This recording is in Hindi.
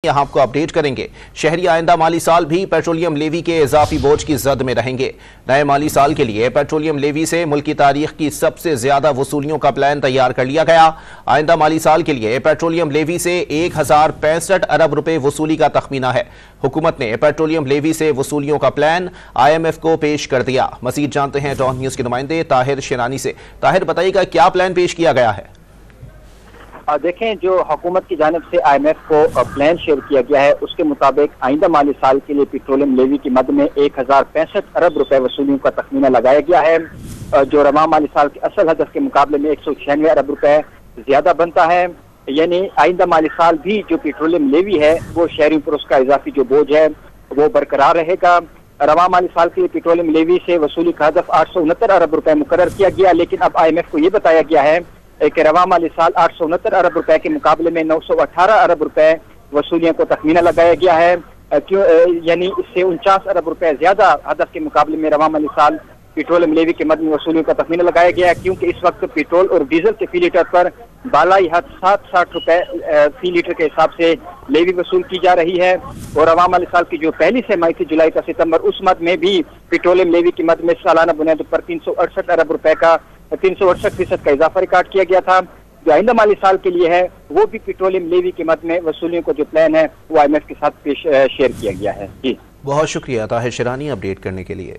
यहाँ आपको अपडेट करेंगे। शहरी आइंदा माली साल भी पेट्रोलियम लेवी के इजाफी बोझ की जद में रहेंगे। नए माली साल के लिए पेट्रोलियम लेवी से मुल्क की तारीख की सबसे ज्यादा वसूलियों का प्लान तैयार कर लिया गया। आइंदा माली साल के लिए पेट्रोलियम लेवी से 1065 अरब रुपए वसूली का तखमीना है। हुकूमत ने पेट्रोलियम लेवी से वसूलियों का प्लान IMF को पेश कर दिया। मजीद जानते हैं डॉन न्यूज के नुमाइंदे ताहिर शेरानी से। ताहिर, बताइएगा क्या प्लान पेश किया गया है? देखें, जो हुकूमत की जानिब से IMF को प्लान शेयर किया गया है उसके मुताबिक आइंदा माली साल के लिए पेट्रोलियम लेवी की मद में 1065 अरब रुपए वसूलियों का तखमीना लगाया गया है, जो रवा माली साल के असल हदफ के मुकाबले में 196 अरब रुपए ज्यादा बनता है। यानी आइंदा माली साल भी जो पेट्रोलियम लेवी है वो शहरियों पर उसका इजाफी जो बोझ है वो बरकरार रहेगा। रवा माली साल के लिए पेट्रोलियम लेवी से वसूली का हदफ 869 अरब रुपए मुकर्रर किया गया, लेकिन अब IMF को ये बताया गया है कि रवा माली साल 869 अरब रुपए के मुकाबले में 918 अरब रुपए वसूलियों को तखमीना लगाया गया है। क्यों? यानी इससे 49 अरब रुपए ज्यादा हदफ के मुकाबले में रवा माली साल पेट्रोलियम लेवी के मद में वसूलियों का तखमीना लगाया गया है, क्योंकि इस वक्त पेट्रोल और डीजल के फी लीटर पर बालाई हद 60 रुपए फी लीटर के हिसाब से लेवी वसूल की जा रही है। और रवा माली साल की जो पहली सेमाही थी जुलाई का सितंबर, उस मद में भी पेट्रोलियम लेवी की मद में सालाना बुनियाद पर 368 अरब रुपए का 368% का इजाफा रिकॉर्ड किया गया था। जो आइंदा माली साल के लिए है वो भी पेट्रोलियम लेवी की मद में वसूलियों को जो प्लान है वो IMF के साथ शेयर किया गया है। जी, बहुत शुक्रिया ताहिर शेरानी अपडेट करने के लिए।